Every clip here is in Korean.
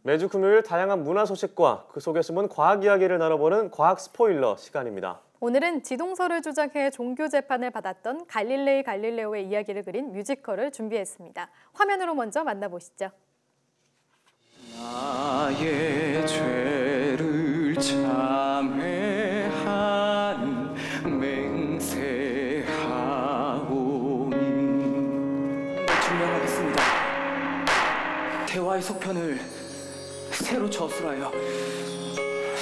매주 금요일 다양한 문화 소식과 그 속에 숨은 과학 이야기를 나눠보는 과학 스포일러 시간입니다. 오늘은 지동설을 주장해 종교 재판을 받았던 갈릴레오의 이야기를 그린 뮤지컬을 준비했습니다. 화면으로 먼저 만나보시죠. 나의 죄를 참회하는 맹세하오니 증명하겠습니다. 대화의 속편을 새로 저술하여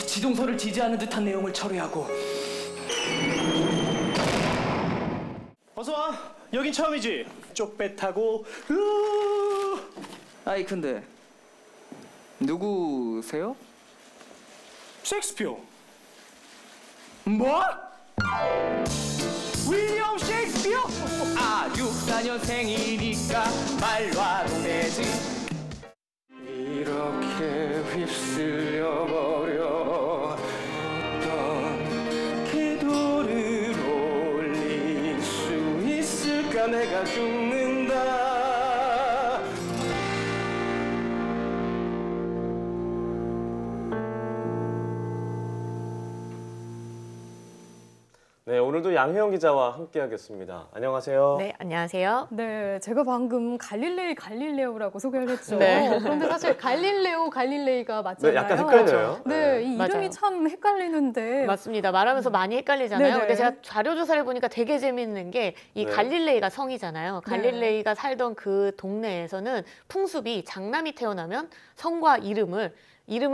지동설을 지지하는 듯한 내용을 처리하고. 어서 와. 여긴 처음이지. 쪽배 타고. 아이 근데 누구세요? 셰익스피어. 뭐? 윌리엄 셰익스피어? 64년생이니까 말로도 되지. 이렇게 휩쓸려 버려 어떤 기도를 올릴 수 있을까. 내가 죽는다. 네, 오늘도 양혜영 기자와 함께하겠습니다. 안녕하세요. 네, 안녕하세요. 네, 제가 방금 갈릴레오라고 소개를 했죠. 네. 그런데 사실 갈릴레이가 맞잖아요. 네, 약간 헷갈려요. 네, 이 이름이 맞아요. 참 헷갈리는데. 맞습니다. 말하면서 많이 헷갈리잖아요. 네네. 근데 제가 자료 조사를 보니까 되게 재밌는 게 이 네. 갈릴레이가 성이잖아요. 네. 갈릴레이가 살던 그 동네에서는 풍습이 장남이 태어나면 성과 이름은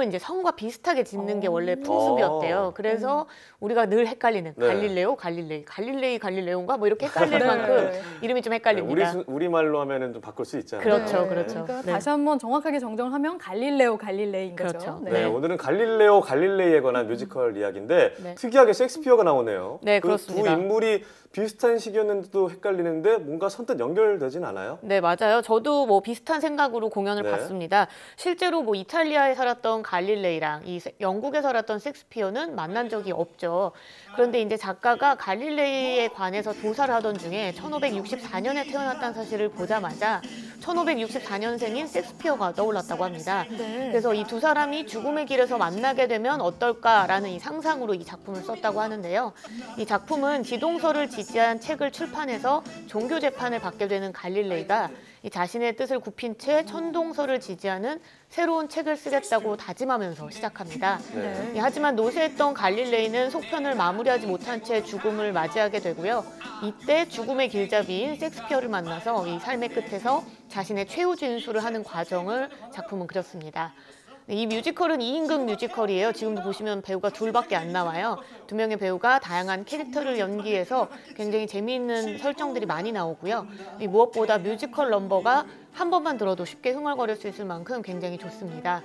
이제 성과 비슷하게 짓는 게 원래 풍습이었대요. 그래서 우리가 늘 헷갈리는 네. 갈릴레오인가 뭐 이렇게 헷갈릴 네. 만큼 이름이 좀 헷갈립니다. 우리말로 하면은 좀 바꿀 수 있잖아요. 그렇죠, 그렇죠. 그러니까 네. 다시 한번 정확하게 정정하면 갈릴레인 거죠. 그렇죠. 네, 오늘은 갈릴레이에 관한 뮤지컬 이야기인데 네. 특이하게 셰익스피어가 나오네요. 네, 그 그렇습니다. 두 인물이 비슷한 시기였는데도 헷갈리는데 뭔가 선뜻 연결되진 않아요? 네, 맞아요. 저도 뭐 비슷한 생각으로 공연을 네. 봤습니다. 실제로 뭐 이탈리아에 살았던 갈릴레이랑 이 영국에 살았던 셰익스피어는 만난 적이 없죠. 그런데 이제 작가가 갈릴레이에 관해서 조사를 하던 중에 1564년에 태어났다는 사실을 보자마자 1564년생인 셰익스피어가 떠올랐다고 합니다. 네. 그래서 이 두 사람이 죽음의 길에서 만나게 되면 어떨까라는 이 상상으로 이 작품을 썼다고 하는데요. 이 작품은 지동설을 지지한 책을 출판해서 종교 재판을 받게 되는 갈릴레이가 이 자신의 뜻을 굽힌 채 천동설을 지지하는 새로운 책을 쓰겠다고 다짐하면서 시작합니다. 네. 하지만 노쇠했던 갈릴레이는 속편을 마무리하지 못한 채 죽음을 맞이하게 되고요. 이때 죽음의 길잡이인 셰익스피어를 만나서 이 삶의 끝에서 자신의 최후 진술을 하는 과정을 작품은 그렸습니다. 이 뮤지컬은 2인극 뮤지컬이에요. 지금도 보시면 배우가 둘밖에 안 나와요. 두 명의 배우가 다양한 캐릭터를 연기해서 굉장히 재미있는 설정들이 많이 나오고요. 무엇보다 뮤지컬 넘버가 한 번만 들어도 쉽게 흥얼거릴 수 있을 만큼 굉장히 좋습니다.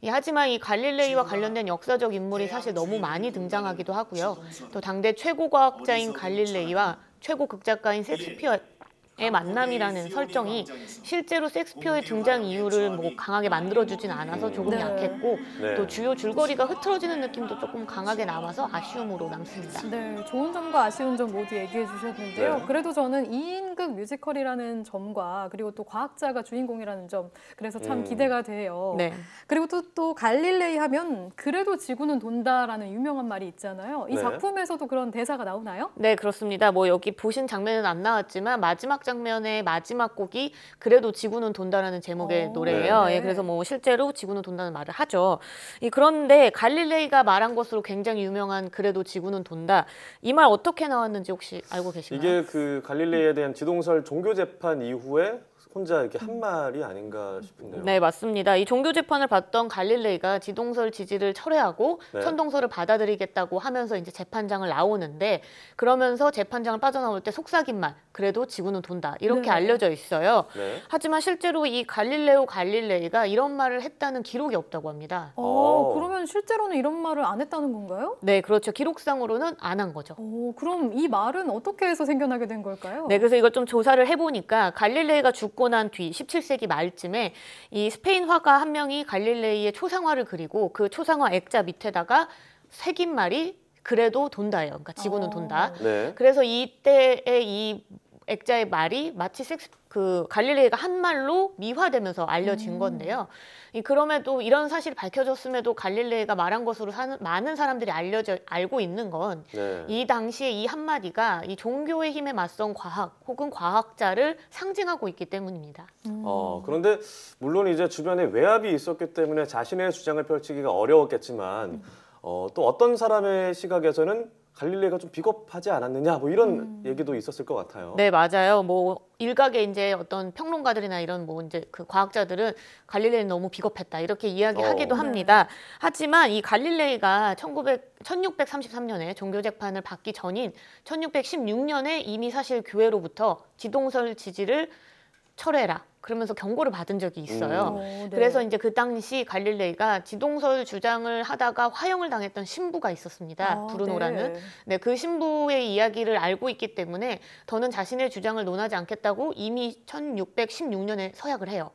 하지만 이 갈릴레이와 관련된 역사적 인물이 사실 너무 많이 등장하기도 하고요. 또 당대 최고 과학자인 갈릴레이와 최고 극작가인 셰익스피어의 만남이라는 설정이 실제로 셰익스피어의 등장 이유를 뭐 강하게 만들어주진 않아서 조금 네. 약했고 네. 또 주요 줄거리가 흐트러지는 느낌도 조금 강하게 남아서 아쉬움으로 남습니다. 네, 좋은 점과 아쉬운 점 모두 얘기해 주셨는데요. 네. 그래도 저는 2인극 뮤지컬이라는 점과 그리고 또 과학자가 주인공이라는 점, 그래서 참 기대가 돼요. 네. 그리고 또 갈릴레이 하면 그래도 지구는 돈다라는 유명한 말이 있잖아요. 이 네. 작품에서도 그런 대사가 나오나요? 네, 그렇습니다. 뭐 여기 보신 장면은 안 나왔지만 마지막 장면의 마지막 곡이 그래도 지구는 돈다라는 제목의 노래예요. 네. 그래서 뭐 실제로 지구는 돈다는 말을 하죠. 그런데 갈릴레이가 말한 것으로 굉장히 유명한 그래도 지구는 돈다. 이 말 어떻게 나왔는지 혹시 알고 계시나요? 이게 그 갈릴레이에 대한 지동설 종교 재판 이후에 혼자 이렇게 한 말이 아닌가 싶은데요. 네, 맞습니다. 이 종교 재판을 받던 갈릴레이가 지동설 지지를 철회하고 네. 천동설을 받아들이겠다고 하면서 이제 재판장을 나오는데 그러면서 재판장을 빠져나올 때 속삭인 말, 그래도 지구는 돈다. 이렇게 네. 알려져 있어요. 네. 하지만 실제로 이 갈릴레이가 이런 말을 했다는 기록이 없다고 합니다. 그러면 실제로는 이런 말을 안 했다는 건가요? 네, 그렇죠. 기록상으로는 안 한 거죠. 그럼 이 말은 어떻게 해서 생겨나게 된 걸까요? 네, 그래서 이걸 좀 조사를 해보니까 갈릴레이가 죽고 난 뒤 17세기 말쯤에 이 스페인 화가 한 명이 갈릴레이의 초상화를 그리고 그 초상화 액자 밑에다가 새긴 말이 그래도 돈다예요. 그러니까 지구는 돈다. 네. 그래서 이때의 이 액자의 말이 마치 그 갈릴레이가 한 말로 미화되면서 알려진 건데요. 그럼에도 이런 사실이 밝혀졌음에도 갈릴레이가 말한 것으로 많은 사람들이 알고 있는 건 이 네. 당시에 이 한마디가 이 종교의 힘에 맞선 과학 혹은 과학자를 상징하고 있기 때문입니다. 그런데 물론 이제 주변에 외압이 있었기 때문에 자신의 주장을 펼치기가 어려웠겠지만 또 어떤 사람의 시각에서는 갈릴레이가 좀 비겁하지 않았느냐 뭐 이런 얘기도 있었을 것 같아요. 네, 맞아요. 뭐 일각의 이제 어떤 평론가들이나 이런 뭐 이제 그 과학자들은 갈릴레이는 너무 비겁했다 이렇게 이야기하기도 합니다. 하지만 이 갈릴레이가 1633년에 종교 재판을 받기 전인 1616년에 이미 사실 교회로부터 지동설 지지를 철회해라. 그러면서 경고를 받은 적이 있어요. 네. 그래서 이제 그 당시 갈릴레이가 지동설 주장을 하다가 화형을 당했던 신부가 있었습니다. 브루노라는. 네, 그 신부의 이야기를 알고 있기 때문에 더는 자신의 주장을 논하지 않겠다고 이미 1616년에 서약을 해요.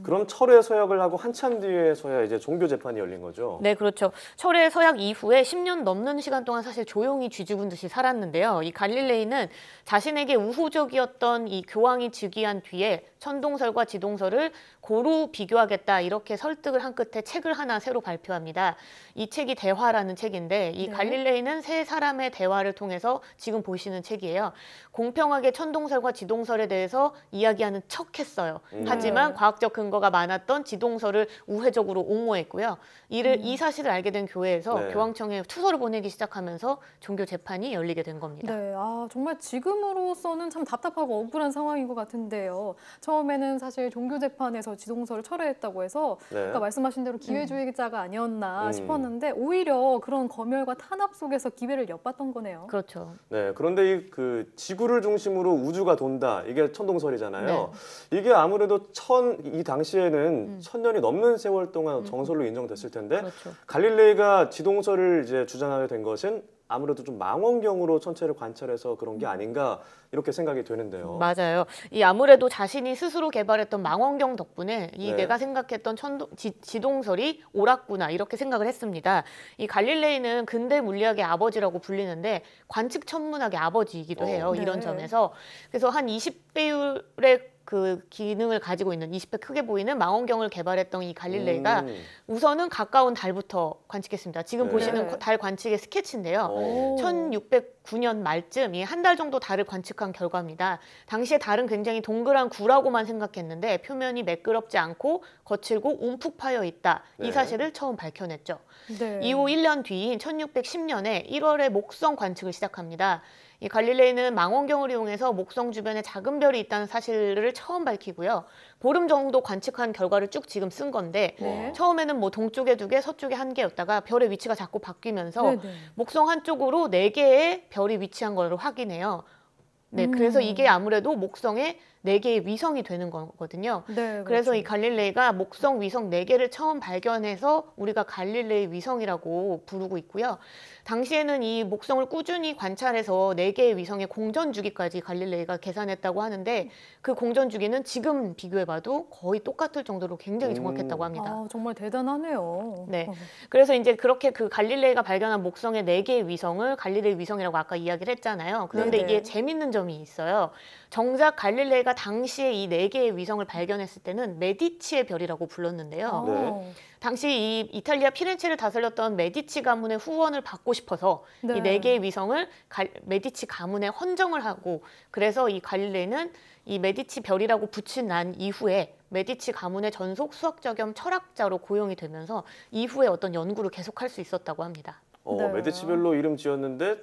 그럼 철회 서약을 하고 한참 뒤에서야 이제 종교 재판이 열린 거죠. 네, 그렇죠. 철회 서약 이후에 10년 넘는 시간 동안 사실 조용히 쥐죽은 듯이 살았는데요. 이 갈릴레이는 자신에게 우호적이었던 이 교황이 즉위한 뒤에 천동설과 지동설을 고루 비교하겠다 이렇게 설득을 한 끝에 책을 하나 새로 발표합니다. 이 책이 대화라는 책인데 이 갈릴레이는 세 사람의 대화를 통해서 지금 보시는 책이에요. 공평하게 천동설과 지동설에 대해서 이야기하는 척했어요. 하지만 과학적 근거가 많았던 지동설을 우회적으로 옹호했고요. 이 사실을 알게 된 교회에서 교황청에 투서를 보내기 시작하면서 종교 재판이 열리게 된 겁니다. 네, 정말 지금으로서는 참 답답하고 억울한 상황인 것 같은데요. 처음에는 사실 종교 재판에서 지동설을 철회했다고 해서 아까 말씀하신 대로 기회주의자가 아니었나 싶었는데 오히려 그런 검열과 탄압 속에서 기회를 엿봤던 거네요. 그렇죠. 네, 그런데 그 지구를 중심으로 우주가 돈다 이게 천동설이잖아요. 이게 아무래도 이 당시에는 1000년이 넘는 세월 동안 정설로 인정됐을 텐데 그렇죠. 갈릴레이가 지동설을 이제 주장하게 된 것은 아무래도 좀 망원경으로 천체를 관찰해서 그런 게 아닌가 이렇게 생각이 되는데요. 맞아요. 아무래도 자신이 스스로 개발했던 망원경 덕분에 내가 생각했던 지동설이 옳았구나 이렇게 생각을 했습니다. 이 갈릴레이는 근대 물리학의 아버지라고 불리는데 관측 천문학의 아버지이기도 해요. 이런 점에서. 그래서 한 20배율의 그 기능을 가지고 있는 20배 크게 보이는 망원경을 개발했던 이 갈릴레이가 우선은 가까운 달부터 관측했습니다. 지금 보시는 달 관측의 스케치인데요. 1609년 말쯤 한 달 정도 달을 관측한 결과입니다. 당시에 달은 굉장히 동그란 구라고만 생각했는데 표면이 매끄럽지 않고 거칠고 움푹 파여 있다. 이 사실을 처음 밝혀냈죠. 이후 1년 뒤인 1610년에 1월에 목성 관측을 시작합니다. 이 갈릴레이는 망원경을 이용해서 목성 주변에 작은 별이 있다는 사실을 처음 밝히고요. 보름 정도 관측한 결과를 쭉 지금 쓴 건데 처음에는 뭐 동쪽에 2개, 서쪽에 1개였다가 별의 위치가 자꾸 바뀌면서 목성 한쪽으로 4개의 별이 위치한 걸 확인해요. 네, 그래서 이게 아무래도 목성에 4개의 위성이 되는 거거든요. 그래서 이 갈릴레이가 목성 위성 4개를 처음 발견해서 우리가 갈릴레이 위성이라고 부르고 있고요. 당시에는 이 목성을 꾸준히 관찰해서 4개의 위성의 공전 주기까지 갈릴레이가 계산했다고 하는데 그 공전 주기는 지금 비교해봐도 거의 똑같을 정도로 굉장히 정확했다고 합니다. 정말 대단하네요. 네, 그래서 이제 그렇게 그 갈릴레이가 발견한 목성의 4개의 위성을 갈릴레이 위성이라고 아까 이야기를 했잖아요. 그런데 이게 재밌는 점이 있어요. 정작 갈릴레이가 당시에 이 4개의 위성을 발견했을 때는 메디치의 별이라고 불렀는데요. 당시 이 이탈리아 피렌체를 다스렸던 메디치 가문의 후원을 받고 싶어서 이 4개의 위성을 메디치 가문에 헌정을 하고 그래서 이 갈릴레이는 이 메디치 별이라고 붙인 난 이후에 메디치 가문의 전속 수학자 겸 철학자로 고용이 되면서 이후에 어떤 연구를 계속할 수 있었다고 합니다. 메디치별로 이름 지었는데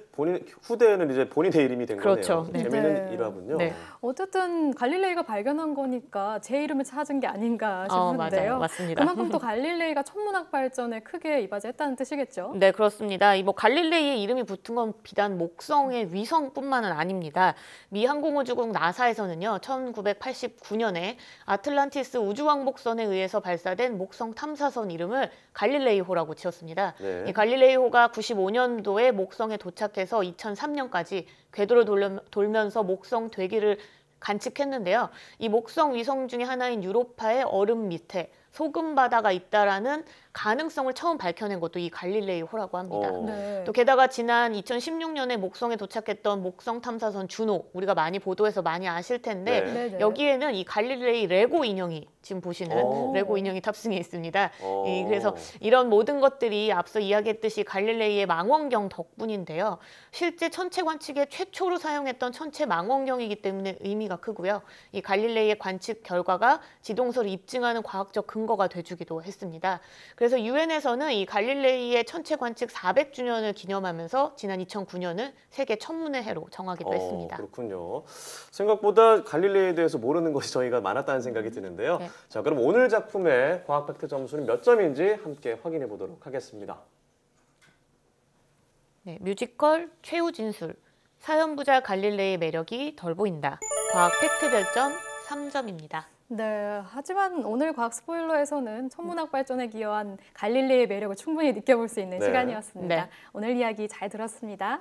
후대에는 이제 본인의 이름이 된 그렇죠. 거네요. 재미있는 일화군요. 어쨌든 갈릴레이가 발견한 거니까 제 이름을 찾은 게 아닌가 싶은데요. 맞아요. 맞습니다. 그만큼 또 갈릴레이가 천문학 발전에 크게 이바지했다는 뜻이겠죠? 네, 그렇습니다. 뭐 갈릴레이의 이름이 붙은 건 비단 목성의 위성뿐만은 아닙니다. 미 항공우주국 나사에서는요, 1989년에 아틀란티스 우주왕복선에 의해서 발사된 목성 탐사선 이름을 갈릴레이호라고 지었습니다. 이 갈릴레이호가 95년도에 목성에 도착해서 2003년까지 궤도를 돌면서 목성 되기를 관측했는데요. 이 목성 위성 중에 하나인 유로파의 얼음 밑에 소금 바다가 있다라는 가능성을 처음 밝혀낸 것도 이 갈릴레이호라고 합니다. 네. 또 게다가 지난 2016년에 목성에 도착했던 목성 탐사선 주노, 우리가 많이 보도해서 많이 아실 텐데 네. 네네. 여기에는 이 갈릴레이 레고 인형이 지금 보시는 오. 레고 인형이 탑승해 있습니다. 어. 그래서 이런 모든 것들이 앞서 이야기했듯이 갈릴레이의 망원경 덕분인데요. 실제 천체 관측에 최초로 사용했던 천체 망원경이기 때문에 의미가 크고요. 이 갈릴레이의 관측 결과가 지동설을 입증하는 과학적 근거가 돼주기도 했습니다. 그래서 유엔에서는 이 갈릴레이의 천체 관측 400주년을 기념하면서 지난 2009년을 세계 천문의 해로 정하기도 했습니다. 그렇군요. 생각보다 갈릴레이에 대해서 모르는 것이 저희가 많았다는 생각이 드는데요. 네. 자, 그럼 오늘 작품의 과학 팩트 점수는 몇 점인지 함께 확인해 보도록 하겠습니다. 네, 뮤지컬 최후 진술. 사연부자 갈릴레이의 매력이 덜 보인다. 과학 팩트 별점 3점입니다. 네, 하지만 오늘 과학 스포일러에서는 천문학 발전에 기여한 갈릴레이의 매력을 충분히 느껴볼 수 있는 네. 시간이었습니다. 네. 오늘 이야기 잘 들었습니다.